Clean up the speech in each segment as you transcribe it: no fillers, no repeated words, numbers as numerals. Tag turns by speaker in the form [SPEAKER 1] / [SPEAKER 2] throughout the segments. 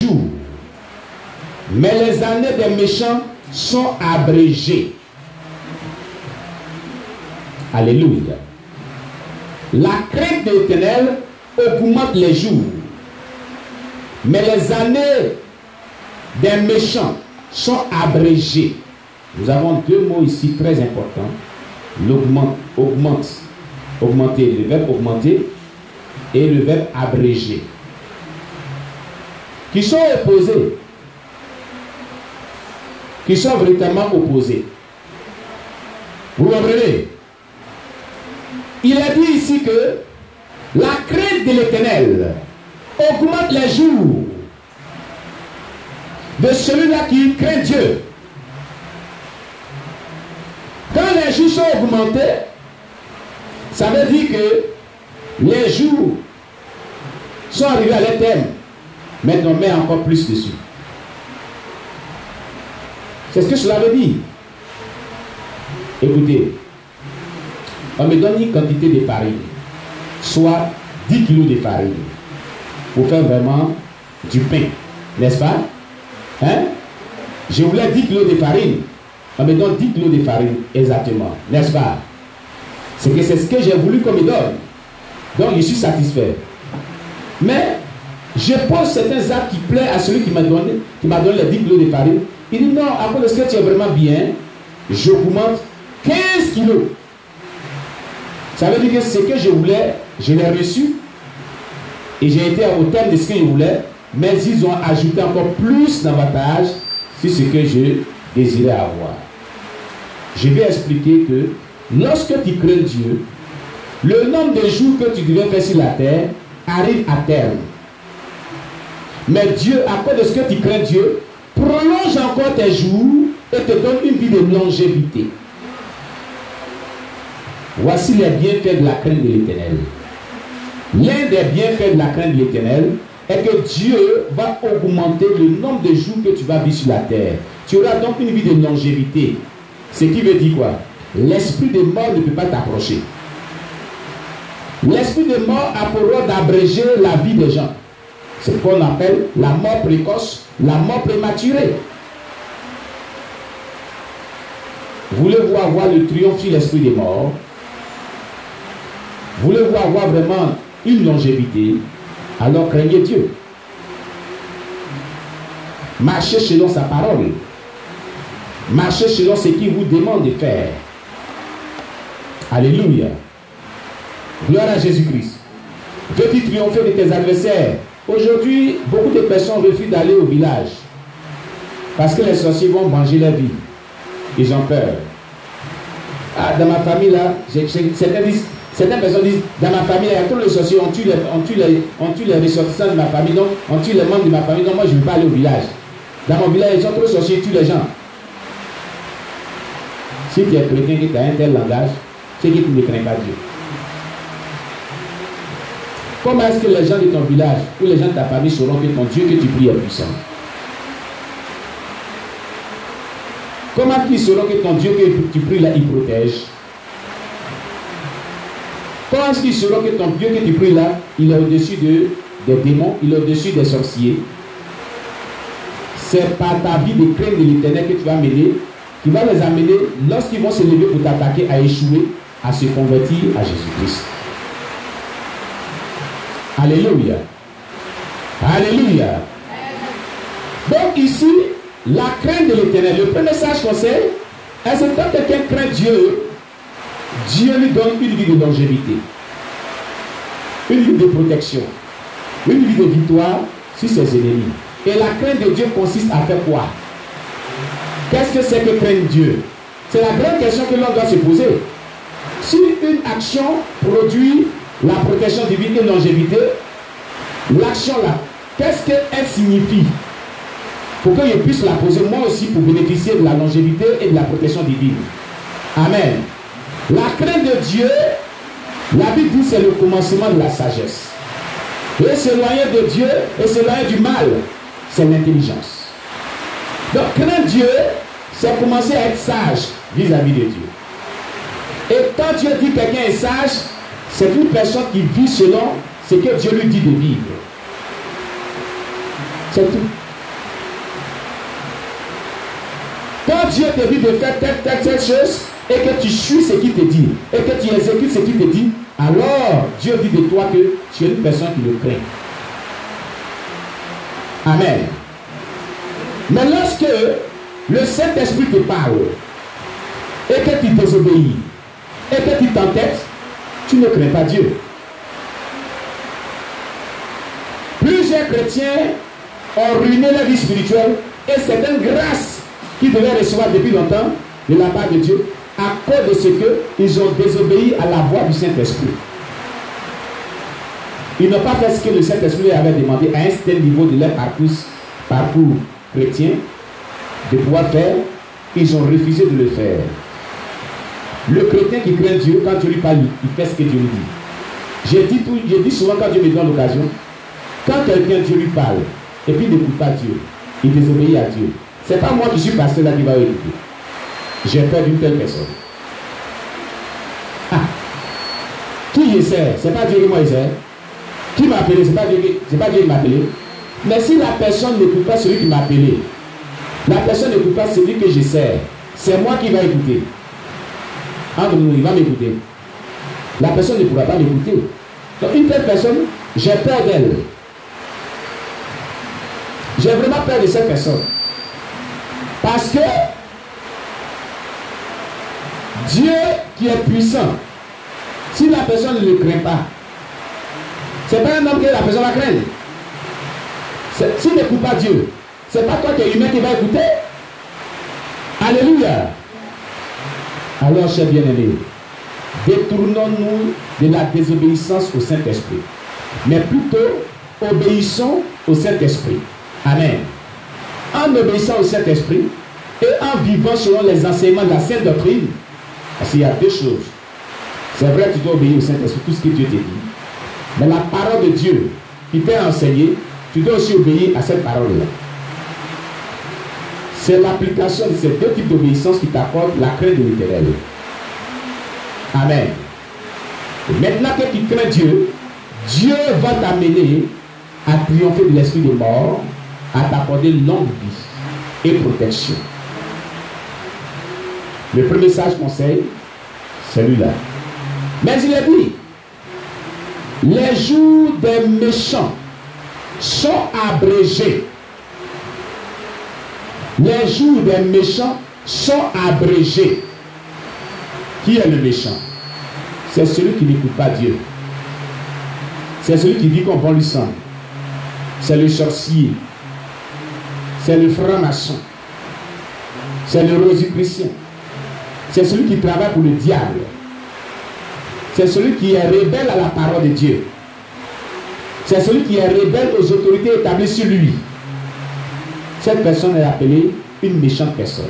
[SPEAKER 1] jours, mais les années des méchants sont abrégées. Alléluia. La crainte de l'Éternel augmente les jours, mais les années des méchants sont abrégées. Nous avons deux mots ici très importants. Augmenter, le verbe augmenter et le verbe abréger, qui sont opposés, qui sont véritablement opposés. Vous comprenez? Il a dit ici que la crainte de l'Éternel augmente les jours de celui-là qui craint Dieu. Quand les jours sont augmentés, ça veut dire que les jours sont arrivés à leur terme. Maintenant, on met encore plus dessus. C'est ce que cela veut dire. Écoutez, on me donne une quantité de farine, soit 10 kilos de farine, pour faire vraiment du pain, n'est-ce pas? Hein? Je voulais 10 kilos de farine. On me donne 10 kilos de farine, exactement, n'est-ce pas? C'est ce que j'ai voulu qu'on me donne. Donc je suis satisfait. Mais je pose certains actes qui plaisent à celui qui m'a donné les 10 kilos de farine. Il dit non, à cause de ce que tu es vraiment bien, j'augmente 15 kilos. Ça veut dire que ce que je voulais, je l'ai reçu. Et j'ai été au terme de ce que je voulais. Mais ils ont ajouté encore plus d'avantages sur ce que je désirais avoir. Je vais expliquer que lorsque tu crains Dieu, le nombre de jours que tu devais faire sur la terre arrive à terme. Mais Dieu, à cause de ce que tu crains Dieu, prolonge encore tes jours et te donne une vie de longévité. Voici les bienfaits de la crainte de l'Éternel. L'un des bienfaits de la crainte de l'Éternel est que Dieu va augmenter le nombre de jours que tu vas vivre sur la terre. Tu auras donc une vie de longévité. Ce qui veut dire quoi? L'esprit de mort ne peut pas t'approcher. L'esprit de mort a pour rôle d'abréger la vie des gens. C'est ce qu'on appelle la mort précoce, la mort prématurée. Voulez-vous avoir le triomphe sur l'esprit des morts? Voulez-vous avoir vraiment une longévité? Alors craignez Dieu. Marchez selon sa parole. Marchez selon ce qu'il vous demande de faire. Alléluia. Gloire à Jésus-Christ. Veux-tu triompher de tes adversaires? Aujourd'hui, beaucoup de personnes refusent d'aller au village parce que les sorciers vont manger leur vie. Ils ont peur. Ah, dans ma famille là, certaines personnes disent, dans ma famille, il y a tous les sorciers, on tue les ressortissants de ma famille, donc on tue les membres de ma famille, donc moi je ne veux pas aller au village. Dans mon village, ils ont tous les sorciers, ils tuent les gens. Si tu es chrétien qui a un tel langage, c'est que tu ne crains pas Dieu. Comment est-ce que les gens de ton village ou les gens de ta famille sauront que ton Dieu que tu pries est puissant? Comment ils sauront que ton Dieu que tu pries là, il protège? Comment est-ce qu'ils sauront que ton Dieu que tu pries là, il est au-dessus des démons, il est au-dessus des sorciers? C'est par ta vie de crainte de l'Éternel que tu vas mener, qui va les amener, lorsqu'ils vont se lever pour t'attaquer, à échouer, à se convertir à Jésus-Christ. Alléluia. Alléluia. Donc ici, la crainte de l'Éternel, le premier message qu'on sait, est que quand quelqu'un craint Dieu, Dieu lui donne une vie de longévité, une vie de protection, une vie de victoire sur ses ennemis. Et la crainte de Dieu consiste à faire quoi? Qu'est-ce que c'est que craindre Dieu? C'est la grande question que l'on doit se poser. Si une action produit la protection divine et longévité, l'action là, qu'est-ce qu'elle signifie? Pour que je puisse la poser moi aussi pour bénéficier de la longévité et de la protection divine. Amen. La crainte de Dieu, la Bible dit c'est le commencement de la sagesse. Et s'éloigner de Dieu et s'éloigner du mal, c'est l'intelligence. Donc craindre Dieu, c'est commencer à être sage vis-à-vis de Dieu. Et quand Dieu dit que quelqu'un est sage, c'est une personne qui vit selon ce que Dieu lui dit de vivre. C'est tout. Quand Dieu te dit de faire telle chose, et que tu suis ce qu'il te dit, et que tu exécutes ce qu'il te dit, alors Dieu dit de toi que tu es une personne qui le craint. Amen. Mais lorsque le Saint-Esprit te parle, et que tu désobéis, et que tu t'entêtes, tu ne crains pas Dieu. Plusieurs chrétiens ont ruiné leur vie spirituelle, et c'est une grâce qu'ils devaient recevoir depuis longtemps de la part de Dieu, à cause de ce qu'ils ont désobéi à la voix du Saint-Esprit. Ils n'ont pas fait ce que le Saint-Esprit avait demandé à un certain niveau de leur parcours chrétien de pouvoir faire. Ils ont refusé de le faire. Le chrétien qui craint Dieu, quand Dieu lui parle, il fait ce que Dieu lui dit. Je dis souvent quand Dieu me donne l'occasion, quand quelqu'un, Dieu lui parle, et puis il n'écoute pas Dieu, il désobéit à Dieu. Ce n'est pas moi qui suis pasteur là qui va écouter. J'ai peur d'une telle personne. Ah, qui je sais? Ce n'est pas Dieu que moi je sais. Qui m'a appelé? Ce n'est pas Dieu qui m'a appelé. Mais si la personne n'écoute pas celui qui m'a appelé, la personne n'écoute pas celui que je sers, c'est moi qui va écouter. Entre nous, il va m'écouter. La personne ne pourra pas m'écouter. Donc une telle personne, j'ai peur d'elle. J'ai vraiment peur de cette personne. Parce que Dieu qui est puissant, si la personne ne le craint pas, ce n'est pas un homme que la personne va craindre. S'il n'écoute pas Dieu, ce n'est pas toi qui es humain qui va écouter. Alléluia. Alors, chers bien-aimés, détournons-nous de la désobéissance au Saint-Esprit, mais plutôt obéissons au Saint-Esprit. Amen. En obéissant au Saint-Esprit et en vivant selon les enseignements de la Sainte Doctrine, parce qu'il y a deux choses. C'est vrai que tu dois obéir au Saint-Esprit, tout ce que Dieu t'a dit. Mais la parole de Dieu qui t'a enseigné, tu dois aussi obéir à cette parole-là. C'est l'application de ces deux types d'obéissance qui t'apporte la crainte de l'Éternel. Amen. Et maintenant que tu crains Dieu, Dieu va t'amener à triompher de l'esprit de mort, à t'accorder longue vie et protection. Le premier sage conseil, c'est celui-là. Mais il a dit, les jours des méchants sont abrégés. Les jours des méchants sont abrégés. Qui est le méchant? C'est celui qui n'écoute pas Dieu. C'est celui qui vit comme bon lui semble. C'est le sorcier. C'est le franc-maçon. C'est le rosicrucien. C'est celui qui travaille pour le diable. C'est celui qui est rebelle à la parole de Dieu. C'est celui qui est rebelle aux autorités établies sur lui. Cette personne est appelée une méchante personne.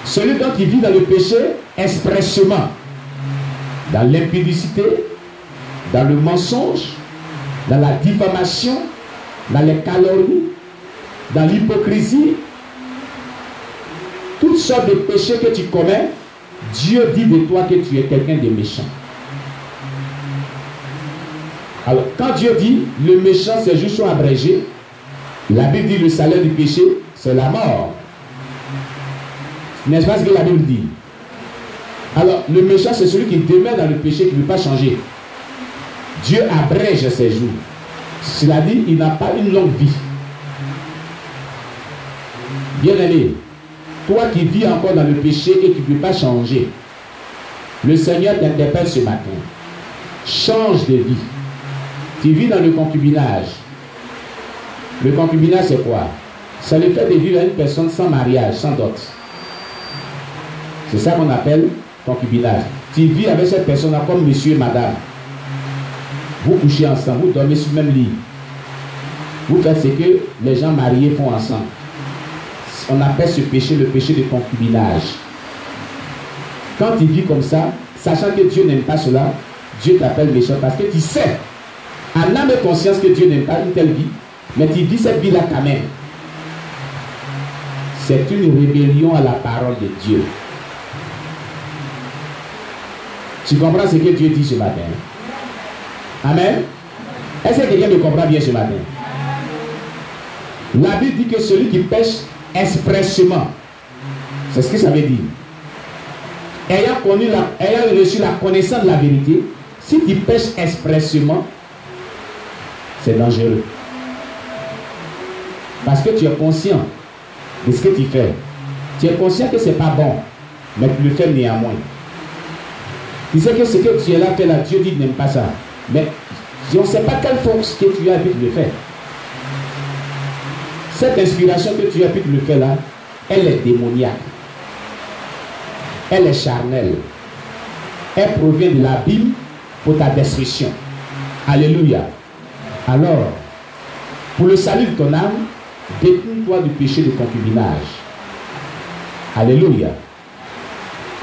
[SPEAKER 1] Celui donc qui vit dans le péché expressément, dans l'impudicité, dans le mensonge, dans la diffamation, dans les calomnies, dans l'hypocrisie, toutes sortes de péchés que tu commets, Dieu dit de toi que tu es quelqu'un de méchant. Alors, quand Dieu dit le méchant, ses jours sont abrégés, la Bible dit le salaire du péché, c'est la mort. N'est-ce pas ce que la Bible dit? Alors, le méchant, c'est celui qui demeure dans le péché, qui ne veut pas changer. Dieu abrège ses jours. Cela dit, il n'a pas une longue vie. Bien-aimé, toi qui vis encore dans le péché et qui ne veux pas changer, le Seigneur t'interpelle ce matin. Change de vie. Tu vis dans le concubinage. Le concubinage, c'est quoi? C'est le fait de vivre avec une personne sans mariage, sans dot. C'est ça qu'on appelle concubinage. Tu vis avec cette personne-là comme monsieur et madame. Vous couchez ensemble, vous dormez sur le même lit. Vous faites ce que les gens mariés font ensemble. On appelle ce péché le péché de concubinage. Quand tu vis comme ça, sachant que Dieu n'aime pas cela, Dieu t'appelle méchant parce que tu sais, en âme et conscience, que Dieu n'aime pas une telle vie, mais tu vis cette vie-là quand même. C'est une rébellion à la parole de Dieu. Tu comprends ce que Dieu dit ce matin? Amen. Est-ce que quelqu'un me comprend bien ce matin? La Bible dit que celui qui pêche expressément, c'est ce que ça veut dire. Ayant reçu la connaissance de la vérité, si tu pêches expressément, c'est dangereux. Parce que tu es conscient de ce que tu fais. Tu es conscient que ce n'est pas bon, mais tu le fais néanmoins. Tu sais que ce que tu es là fait là, Dieu dit n'aime pas ça. Mais on ne sait pas quelle force que tu as et puis tu le fais. Cette inspiration que tu as et puis tu le fais là, elle est démoniaque. Elle est charnelle. Elle provient de la Bible pour ta destruction. Alléluia. Alors, pour le salut de ton âme, détourne-toi du péché de concubinage. Alléluia.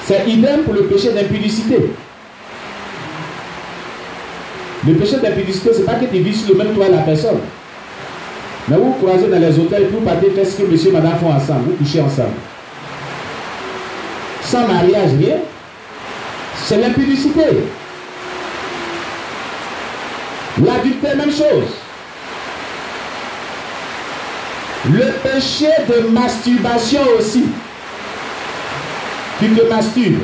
[SPEAKER 1] C'est idem pour le péché d'impudicité. Le péché d'impudicité, ce n'est pas que tu vis sur le même toit la personne. Mais vous croisez dans les hôtels, vous partez faire ce que monsieur et madame font ensemble, vous couchez ensemble. Sans mariage, rien. C'est l'impudicité. L'adultère, même chose. Le péché de masturbation aussi. Tu te masturbes.